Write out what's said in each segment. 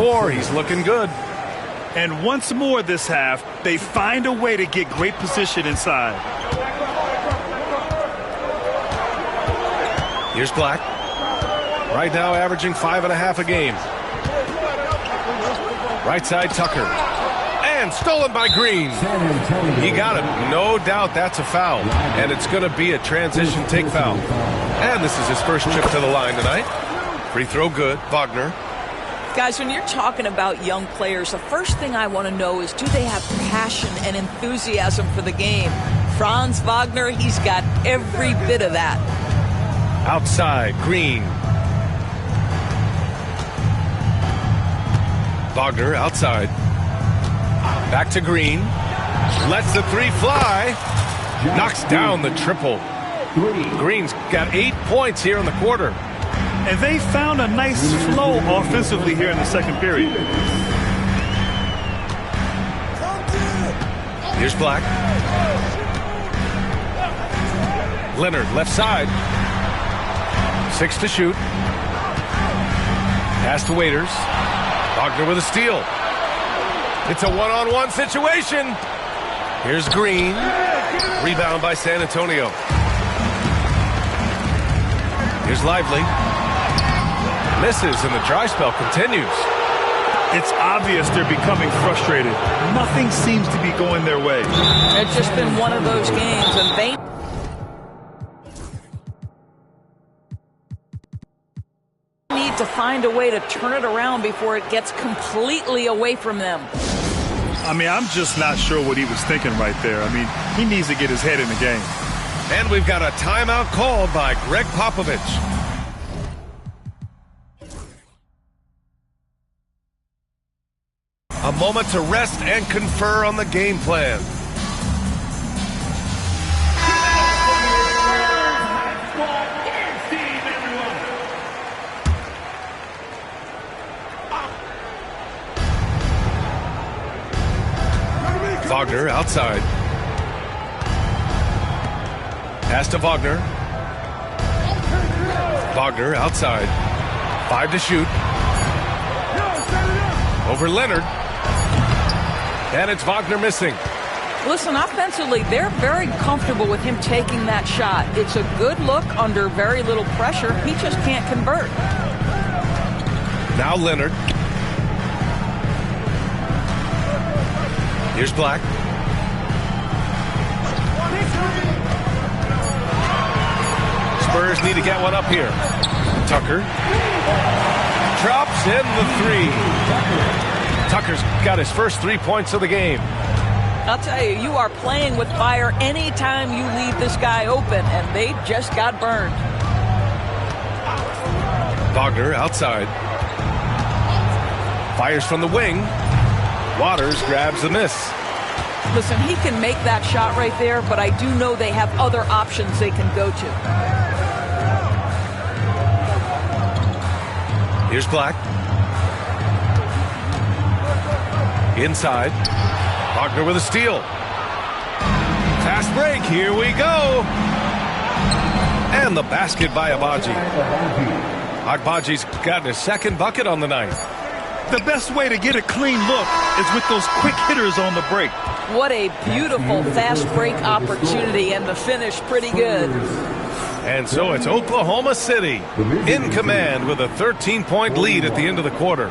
4. He's looking good. And once more this half, they find a way to get great position inside. Here's Black. Right now averaging 5.5 a game. Right side Tucker. And stolen by Green. He got it. No doubt that's a foul. And it's going to be a transition take foul. And this is his first trip to the line tonight. Free throw good. Wagner. Guys, when you're talking about young players, the first thing I want to know is, do they have passion and enthusiasm for the game? Franz Wagner, he's got every bit of that. Outside, Green. Wagner outside. Back to Green. Lets the 3 fly. Knocks down the triple. Green's got 8 points here in the quarter. And they found a nice flow offensively here in the second period. Here's Black. Leonard, left side. 6 to shoot. Pass to Waiters. Wagner with a steal. It's a one-on-one situation. Here's Green. Rebound by San Antonio. Here's Lively. Misses, and the dry spell continues. It's obvious they're becoming frustrated. Nothing seems to be going their way. It's just been one of those games, and they need to find a way to turn it around before it gets completely away from them. I mean, I'm just not sure what he was thinking right there. I mean, he needs to get his head in the game. And we've got a timeout called by Greg Popovich. A moment to rest and confer on the game plan. Wagner outside. Pass to Wagner. Wagner outside. 5 to shoot. Over Leonard. And it's Wagner missing. Listen, offensively, they're very comfortable with him taking that shot. It's a good look under very little pressure. He just can't convert. Now Leonard. Here's Black. Spurs need to get one up here. Tucker. Drops in the 3. Tucker's got his first 3 points of the game. I'll tell you, you are playing with fire anytime you leave this guy open, and they just got burned. Wagner outside. Fires from the wing. Waters grabs the miss. Listen, he can make that shot right there, but I do know they have other options they can go to. Here's Black. Inside. Wagner with a steal. Fast break. Here we go. And the basket by Agbaji. Agbaji's gotten his second bucket on the night. The best way to get a clean look is with those quick hitters on the break. What a beautiful fast break opportunity, and the finish pretty good. And so it's Oklahoma City in command with a 13-point lead at the end of the quarter.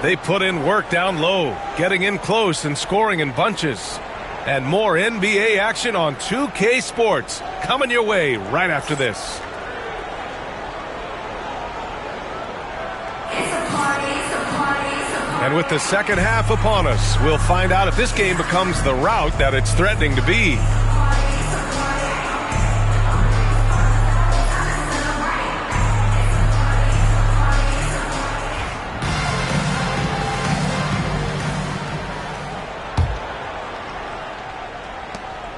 They put in work down low, getting in close and scoring in bunches. And more NBA action on 2K Sports coming your way right after this. And with the second half upon us, we'll find out if this game becomes the rout that it's threatening to be.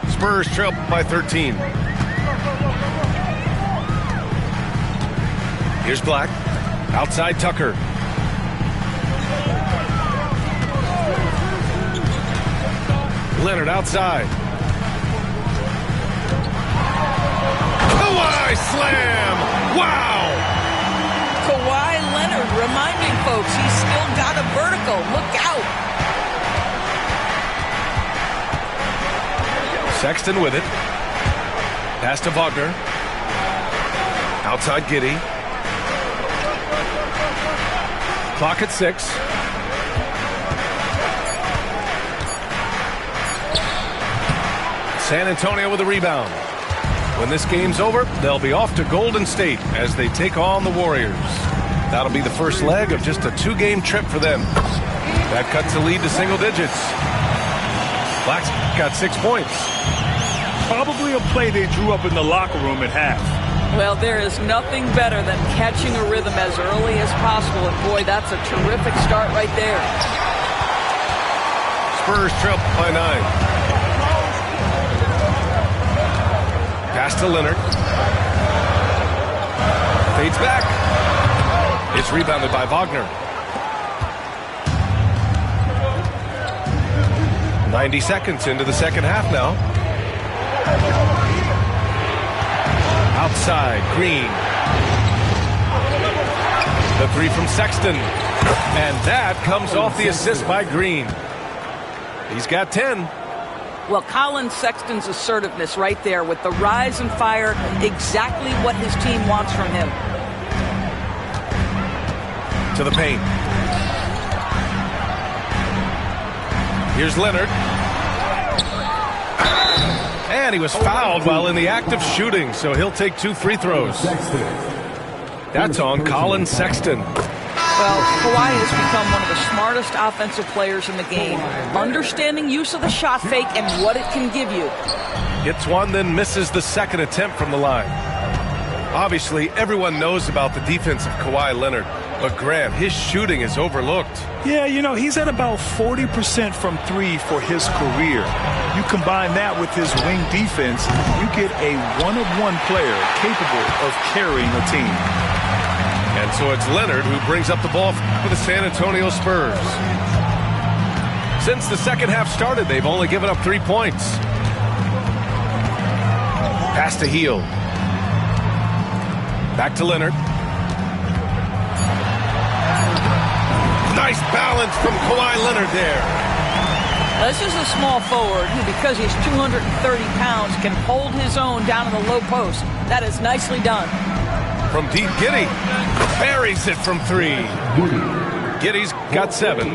Spurs trail by 13. Here's Black. Outside Tucker. Leonard outside. Kawhi slam! Wow! Kawhi Leonard reminding folks he's still got a vertical Sexton with it. Pass to Wagner. Outside Giddey. Clock at 6. San Antonio with a rebound. When this game's over, they'll be off to Golden State as they take on the Warriors. That'll be the first leg of just a 2-game trip for them. That cuts the lead to single digits. Black's got 6 points. Probably a play they drew up in the locker room at half. Well, there is nothing better than catching a rhythm as early as possible. And boy, that's a terrific start right there. Spurs trail by 9. Pass to Leonard. Fades back. It's rebounded by Wagner. 90 seconds into the second half now. Outside, Green. The 3 from Sexton. And that comes off the assist by Green. He's got 10. Well, Colin Sexton's assertiveness right there with the rise and fire, exactly what his team wants from him. To the paint. Here's Leonard. And he was fouled while in the act of shooting, so he'll take 2 free throws. That's on Colin Sexton. Well, Kawhi has become one of the smartest offensive players in the game, understanding use of the shot fake and what it can give you. Hits one, then misses the second attempt from the line. Obviously, everyone knows about the defense of Kawhi Leonard, but Grant, his shooting is overlooked. Yeah, you know, he's at about 40% from 3 for his career. You combine that with his wing defense, you get a one-of-one player capable of carrying a team. And so it's Leonard who brings up the ball for the San Antonio Spurs. Since the second half started, they've only given up 3 points. Pass to Hield. Back to Leonard. Nice balance from Kawhi Leonard there. This is a small forward who, because he's 230 pounds, can hold his own down in the low post. That is nicely done. From deep, Giddey buries it from 3. Giddey's got 7.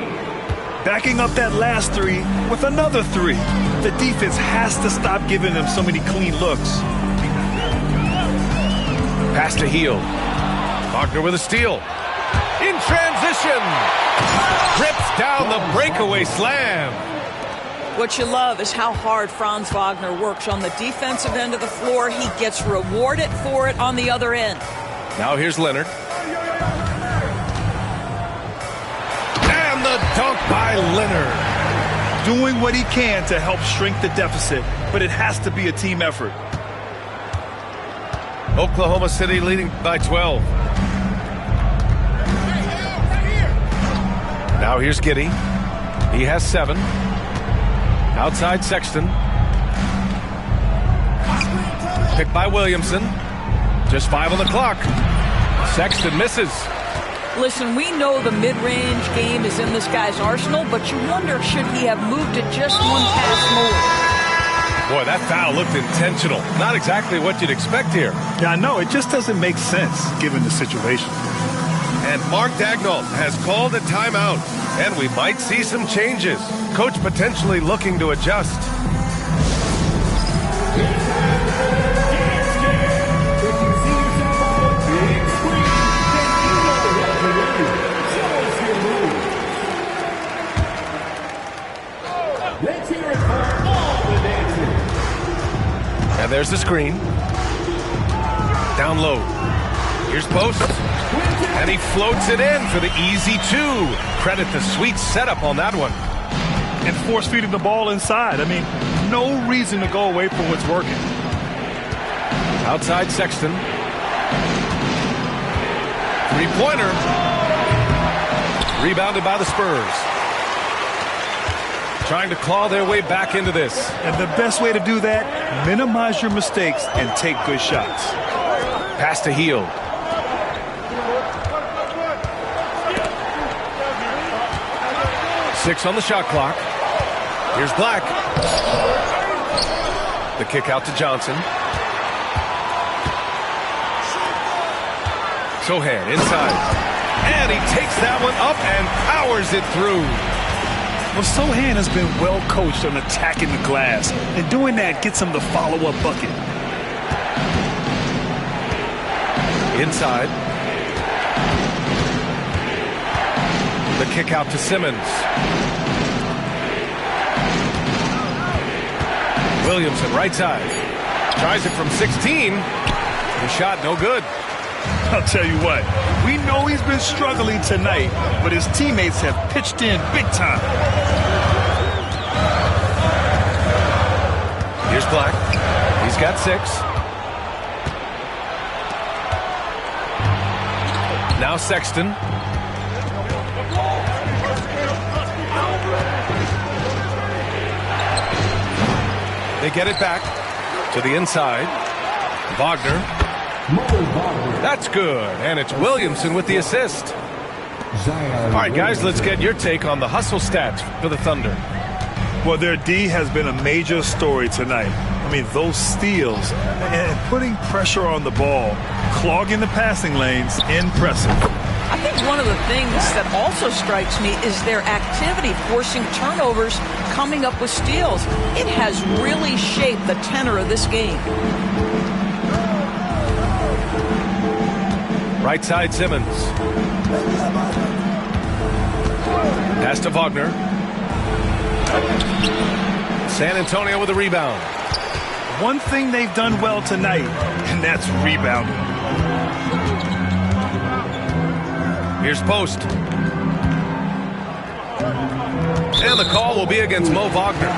Backing up that last 3 with another 3. The defense has to stop giving them so many clean looks. Pass to Hield. Wagner with a steal. In transition. Rips down the breakaway slam. What you love is how hard Franz Wagner works on the defensive end of the floor. He gets rewarded for it on the other end. Now here's Leonard. And the dunk by Leonard. Doing what he can to help shrink the deficit, but it has to be a team effort. Oklahoma City leading by 12. Now here's Giddey. He has 7. Outside Sexton. Picked by Williamson. Just 5 on the clock. Sexton misses. Listen, we know the mid-range game is in this guy's arsenal, but you wonder, should he have moved it just one pass more? Boy, that foul looked intentional. Not exactly what you'd expect here. Yeah, I know. It just doesn't make sense given the situation. And Mark Daigneault has called a timeout, and we might see some changes. Coach potentially looking to adjust. And there's the screen. Down low. Here's Post. And he floats it in for the easy 2. Credit the sweet setup on that one. And force feeding the ball inside. I mean, no reason to go away from what's working. Outside Sexton. 3-pointer. Rebounded by the Spurs. Trying to claw their way back into this. And the best way to do that, minimize your mistakes and take good shots. Pass to Hield. Six on the shot clock. Here's Black. The kick out to Johnson. Sohan inside. And he takes that one up and powers it through. Well, Sohan has been well coached on attacking the glass, and doing that gets him the follow-up bucket. Inside. The kick out to Simmons. Williamson right side. Tries it from 16. The shot no good. I'll tell you what, we know he's been struggling tonight, but his teammates have pitched in big time. Here's Black. He's got 6. Now Sexton. They get it back to the inside. Wagner. That's good. And it's Williamson with the assist. All right, guys, let's get your take on the hustle stats for the Thunder. Well, their D has been a major story tonight. I mean, those steals and putting pressure on the ball, clogging the passing lanes, impressive. I think one of the things that also strikes me is their activity forcing turnovers, coming up with steals. It has really shaped the tenor of this game. Right side Simmons. Pass to Wagner. San Antonio with a rebound. One thing they've done well tonight, and that's rebounding. Here's Post. And the call will be against Mo Wagner.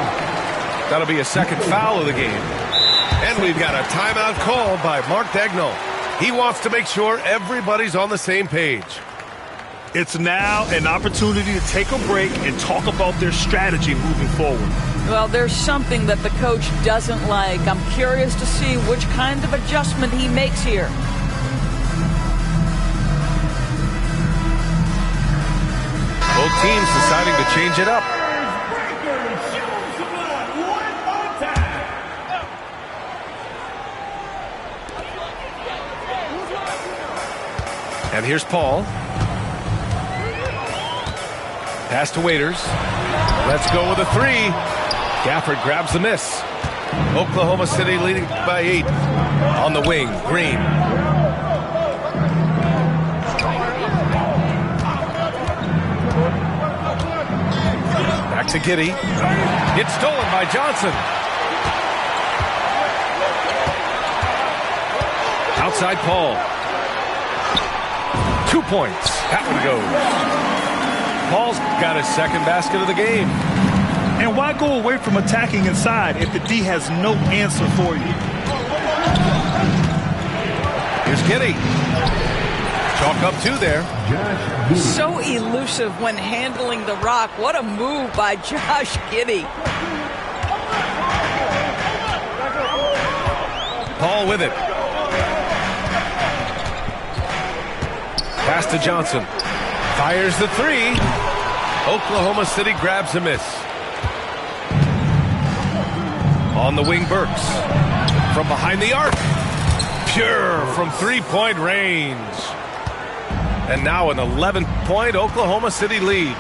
That'll be a second foul of the game. And we've got a timeout called by Mark Daigneault. He wants to make sure everybody's on the same page. It's now an opportunity to take a break and talk about their strategy moving forward. Well, there's something that the coach doesn't like. I'm curious to see which kind of adjustment he makes here. Both teams deciding to change it up. And here's Paul. Pass to Waiters. Let's go with a 3. Gafford grabs the miss. Oklahoma City leading by 8. On the wing, Green. Back to Giddey. It's stolen by Johnson. Outside Paul. 2 points. That one goes. Paul's got his second basket of the game. And why go away from attacking inside if the D has no answer for you? Here's Giddey. Chalk up 2 there. So elusive when handling the rock. What a move by Josh Giddey. Paul with it. Pass to Johnson. Fires the 3. Oklahoma City grabs a miss. On the wing, Burks. From behind the arc. Pure from 3-point range. And now an 11-point Oklahoma City lead.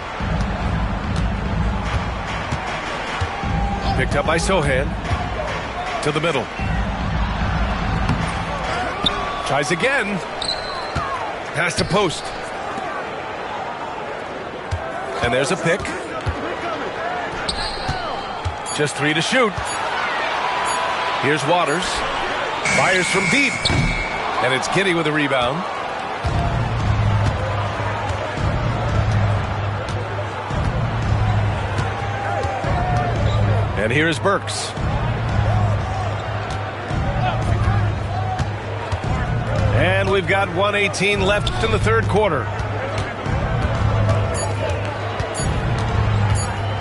Picked up by Sohan. To the middle. Tries again. Pass to Post. And there's a pick. Just 3 to shoot. Here's Waters. Fires from deep. And it's Giddey with a rebound. And here is Burks. And we've got 1:18 left in the third quarter.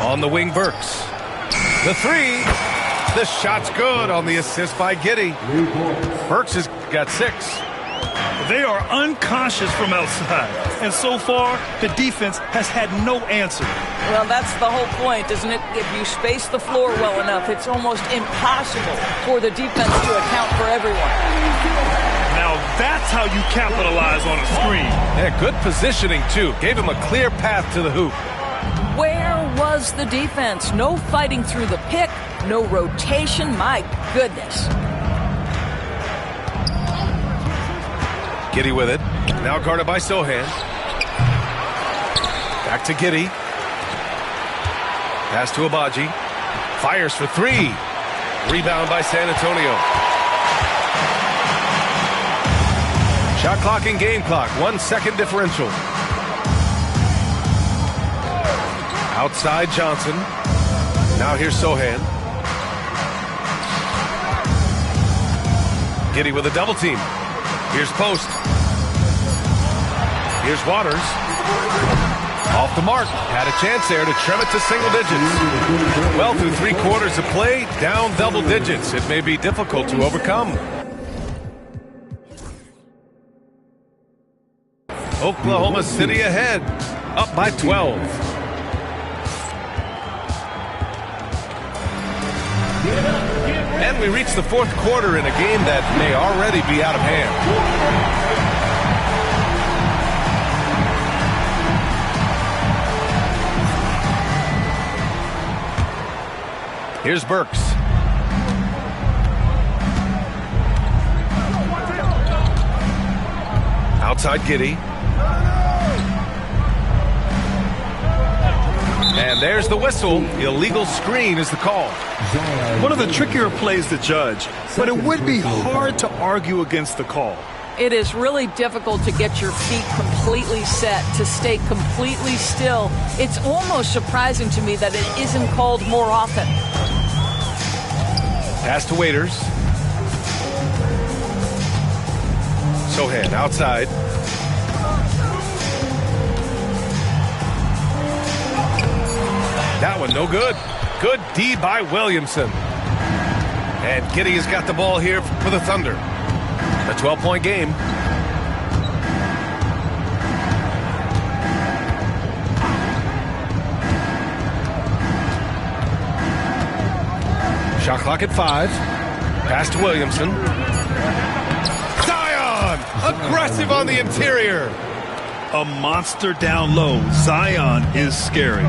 On the wing, Burks. The 3. The shot's good on the assist by Giddey. Burks has got 6. They are unconscious from outside. And so far, the defense has had no answer. Well, that's the whole point, isn't it? If you space the floor well enough, it's almost impossible for the defense to account for everyone. Now that's how you capitalize on a screen. Yeah, good positioning, too. Gave him a clear path to the hoop. Where was the defense? No fighting through the pick, no rotation. My goodness. Giddey with it. Now guarded by Sohan. Back to Giddey. Pass to Abaji. Fires for three. Rebound by San Antonio. Shot clock and game clock. 1 second differential. Outside Johnson. Now here's Sohan. Giddey with a double team. Here's Post. Here's Waters. Off the mark. Had a chance there to trim it to single digits. Well, through 3 quarters of play, down double digits. It may be difficult to overcome. Oklahoma City ahead. Up by 12. And we reach the 4th quarter in a game that may already be out of hand. Here's Burks. Outside Giddey. And there's the whistle. Illegal screen is the call. One of the trickier plays to judge, but it would be hard to argue against the call. It is really difficult to get your feet completely set, to stay completely still. It's almost surprising to me that it isn't called more often. Pass to Waiters. Sohan outside. That one no good. Good D by Williamson. And Giddey has got the ball here for the Thunder. A 12-point game. Shot clock at 5. Pass to Williamson. Zion! Aggressive on the interior. A monster down low. Zion is scary.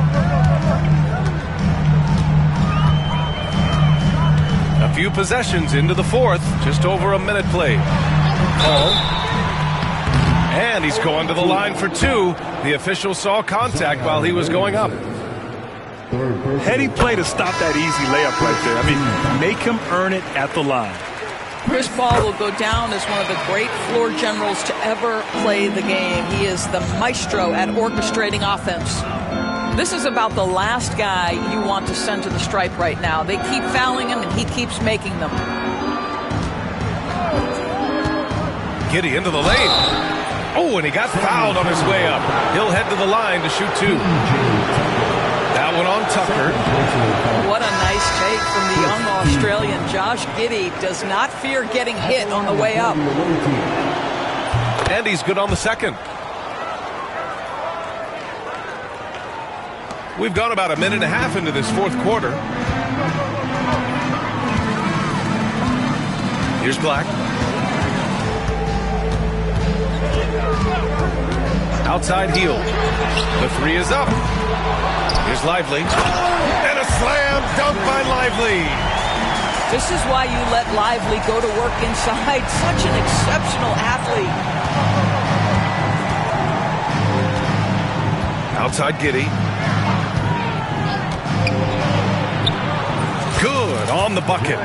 A few possessions into the 4th. Just over a minute played. Call. And he's going to the line for 2. The official saw contact while he was going up. Heady play to stop that easy layup right there. I mean, make him earn it at the line. Chris Paul will go down as one of the great floor generals to ever play the game. He is the maestro at orchestrating offense. This is about the last guy you want to send to the stripe right now. They keep fouling him, and he keeps making them. Giddey into the lane. Oh, and he got fouled on his way up. He'll head to the line to shoot 2. That one on Tucker. What a nice take from the young Australian. Josh Giddey does not fear getting hit on the way up. And he's good on the second. We've gone about a minute and a half into this 4th quarter. Here's Black. Outside heel. The 3 is up. Here's Lively. And a slam dunk by Lively. This is why you let Lively go to work inside. Such an exceptional athlete. Outside Giddey. Good on the bucket.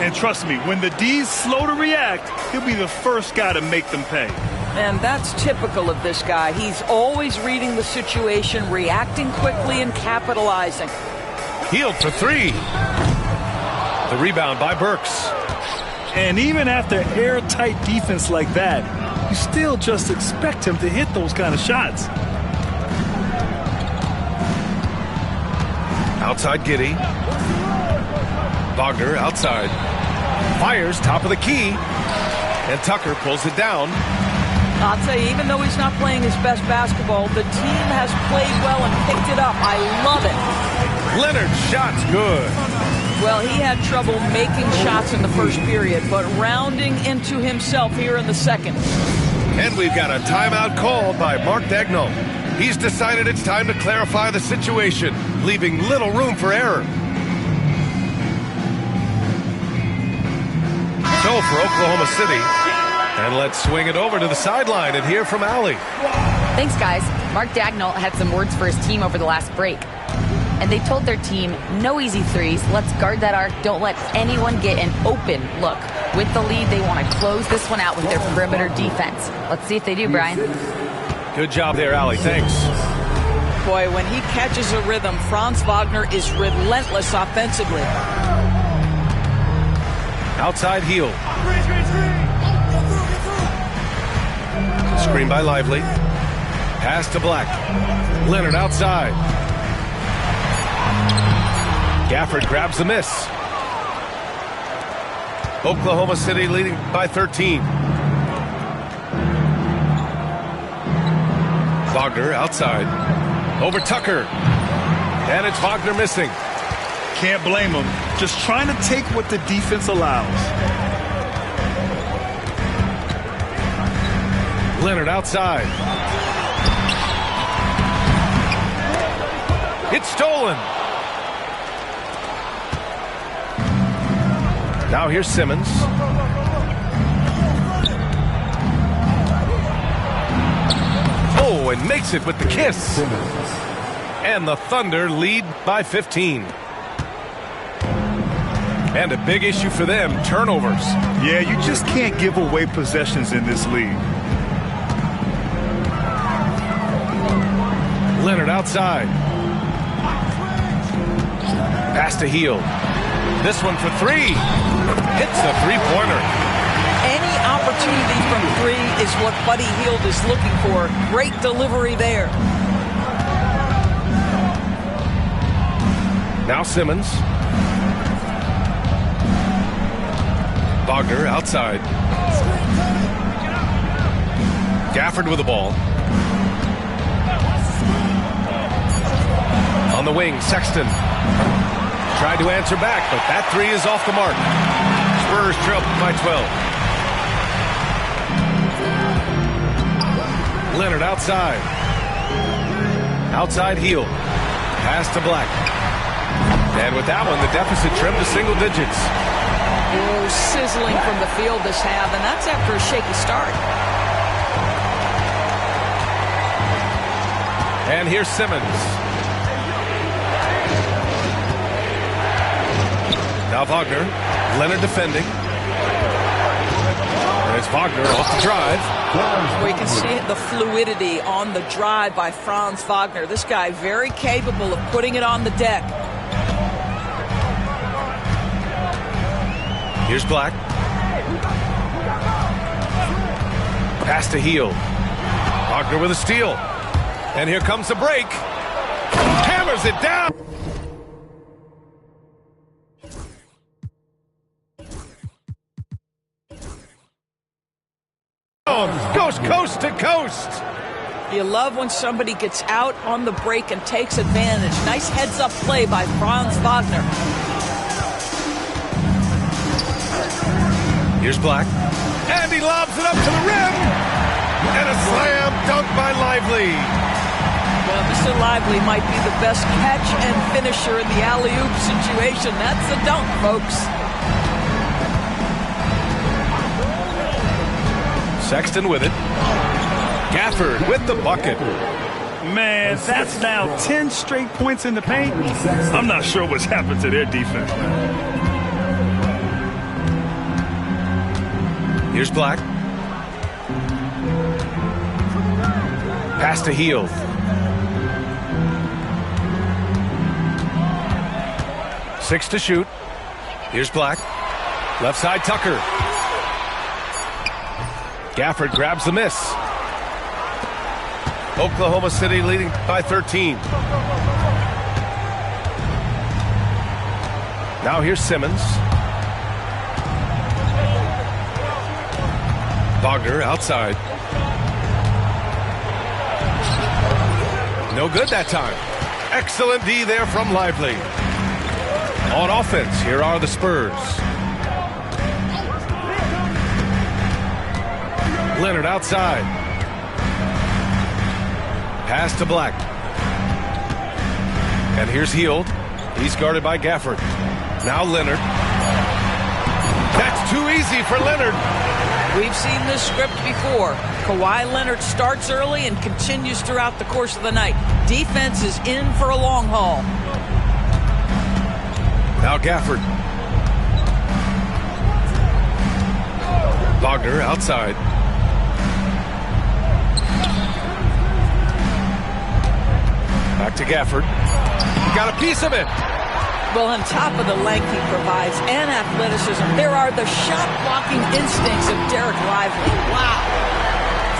And trust me, when the D's slow to react, he'll be the first guy to make them pay. And that's typical of this guy. He's always reading the situation, reacting quickly, and capitalizing. Healed for 3. The rebound by Burks. And even after airtight defense like that, you still just expect him to hit those kind of shots. Outside Giddey. Wagner outside. Fires top of the key. And Tucker pulls it down. I'll tell you, even though he's not playing his best basketball, the team has played well and picked it up. I love it. Leonard's shot's good. Well, he had trouble making shots in the first period, but rounding into himself here in the second. And we've got a timeout called by Mark Daigneault. He's decided it's time to clarify the situation, leaving little room for error. So for Oklahoma City, and let's swing it over to the sideline and hear from Allie. Thanks, guys. Mark Daigneault had some words for his team over the last break. And they told their team, no easy threes. Let's guard that arc. Don't let anyone get an open look. With the lead, they want to close this one out with their perimeter defense. Let's see if they do, Brian. Good job there, Allie. Thanks. Boy, when he catches a rhythm, Franz Wagner is relentless offensively. Outside heel. Screen by Lively. Pass to Black. Leonard outside. Gafford grabs the miss. Oklahoma City leading by 13. Wagner outside. Over Tucker. And it's Wagner missing. Can't blame him. Just trying to take what the defense allows. Leonard outside. It's stolen. Now here's Simmons. Oh, and makes it with the kiss. And the Thunder lead by 15. And a big issue for them, turnovers. Yeah, you just can't give away possessions in this league. Leonard outside. Pass to Heel. This one for three. Hits the three-pointer. Any opportunity from three is what Buddy Hield is looking for. Great delivery there. Now Simmons. Wagner outside. Gafford with the ball. On the wing, Sexton. Tried to answer back, but that three is off the mark. Spurs trail by 12. Leonard outside. Outside heel. Pass to Black. And with that one, the deficit trimmed to single digits. Oh, sizzling from the field this half, and that's after a shaky start. And here's Simmons. Now Wagner. Leonard defending. And it's Wagner off the drive. Where you can see the fluidity on the drive by Franz Wagner. This guy very capable of putting it on the deck. Here's Black. Pass to Heel. Wagner with a steal. And here comes the break. Hammers it down. Goes coast to coast. You love when somebody gets out on the break and takes advantage. Nice heads-up play by Franz Wagner. Here's Black. And he lobs it up to the rim. And a slam dunk by Lively. Well, Mr. Lively might be the best catch and finisher in the alley-oop situation. That's the dunk, folks. Sexton with it. Gafford with the bucket. Man, that's now 10 straight points in the paint. I'm not sure what's happened to their defense. Here's Black. Pass to Heel. Six to shoot. Here's Black. Left side Tucker. Gafford grabs the miss. Oklahoma City leading by 13. Now here's Simmons. Wagner outside. No good that time. Excellent D there from Lively. On offense, here are the Spurs. Leonard outside. Pass to Black. And here's Heald. He's guarded by Gafford. Now Leonard. That's too easy for Leonard. We've seen this script before. Kawhi Leonard starts early and continues throughout the course of the night. Defense is in for a long haul. Now Gafford. Wagner outside. Back to Gafford. Got a piece of it. Well, on top of the length he provides and athleticism, there are the shot-blocking instincts of Derek Lively. Wow.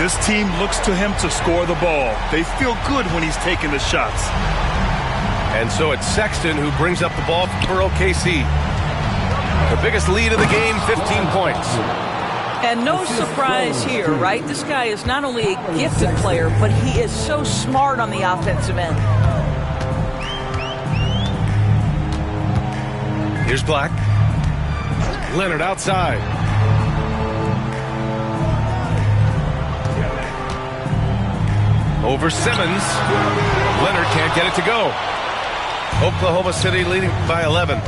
This team looks to him to score the ball. They feel good when he's taking the shots. And so it's Sexton who brings up the ball for OKC. The biggest lead of the game, 15 points. And no surprise here, right? This guy is not only a gifted player, but he is so smart on the offensive end. Here's Black. Leonard outside. Over Simmons. Leonard can't get it to go. Oklahoma City leading by 11.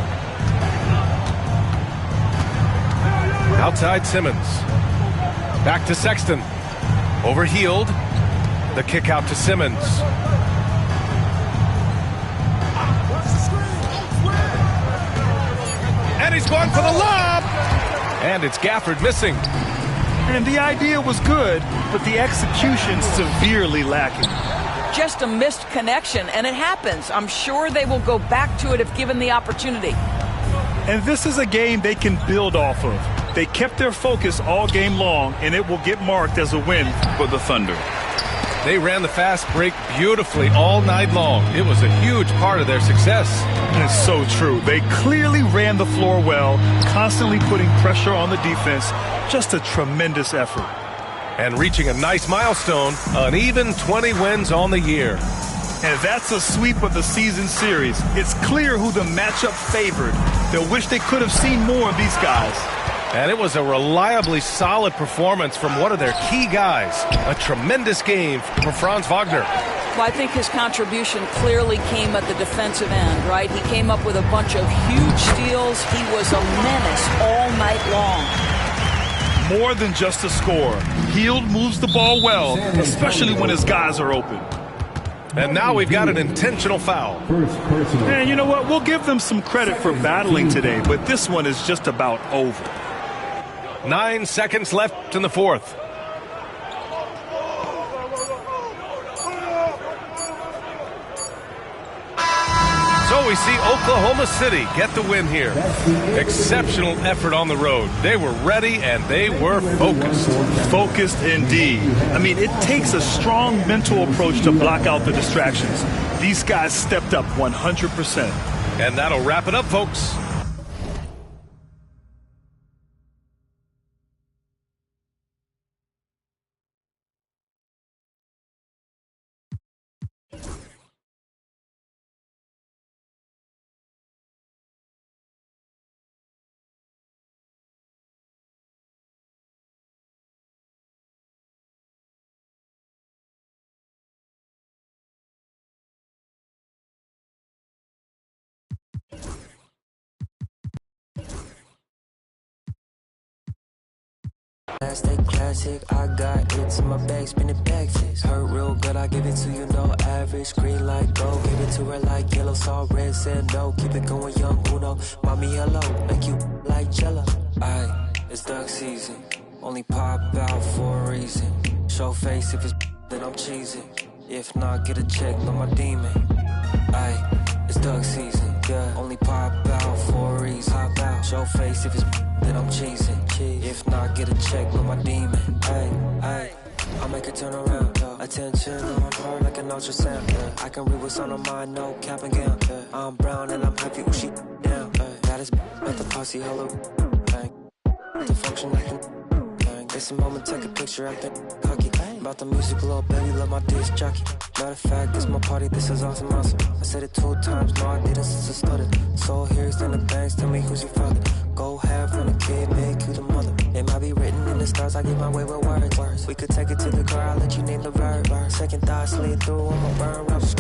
Outside Simmons. Back to Sexton. Over Heald. The kick out to Simmons. And he's going for the lob. And it's Gafford missing. And the idea was good, but the execution severely lacking. Just a missed connection, and it happens. I'm sure they will go back to it if given the opportunity. And this is a game they can build off of. They kept their focus all game long, and it will get marked as a win for the Thunder. They ran the fast break beautifully all night long. It was a huge part of their success. It's so true. They clearly ran the floor well, constantly putting pressure on the defense. Just a tremendous effort. And reaching a nice milestone, an even 20 wins on the year. And that's a sweep of the season series. It's clear who the matchup favored. They'll wish they could have seen more of these guys. And it was a reliably solid performance from one of their key guys. A tremendous game for Franz Wagner. Well, I think his contribution clearly came at the defensive end, right? He came up with a bunch of huge steals. He was a menace all night long. More than just a scorer. Heald moves the ball well, especially when his guys are open. And now we've got an intentional foul. And you know what? We'll give them some credit for battling today, but this one is just about over. 9 seconds left in the fourth. So we see Oklahoma City get the win here. Exceptional effort on the road. They were ready and they were focused. Focused indeed. I mean, it takes a strong mental approach to block out the distractions. These guys stepped up 100%. And that'll wrap it up, folks. Stay classic, I got it in my bag, spinning bags. Hurt real good, I give it to you, no average. Green light, go, give it to her like yellow, saw red, said no. Keep it going, young Uno. Mommy, hello, make you like jello. Aye, it's duck season, only pop out for a reason. Show face if it's then I'm cheesing. If not, get a check on my demon. Aye, it's duck season, yeah. Only pop out for a reason. Pop out, show face if it's then I'm cheesing. If not, get a check with my demon. Ay, I'll make it turn around. Attention on her like an ultrasound. I can read what's on her mind, no cap and gown. I'm brown and I'm happy when she down. That is at the posse, hello. The function like It's a moment, take a picture, I think cocky. About the music, little baby, love my disc jockey. Matter of fact, this my party, this is awesome. I said it 2 times, no I didn't since I started. So here's in the banks, tell me who's your father. Go half on the kid, make you the mother. It might be written in the stars, I get my way with words. We could take it to the car, I'll let you name the verb. Second thought slid through, I'ma burn rubber.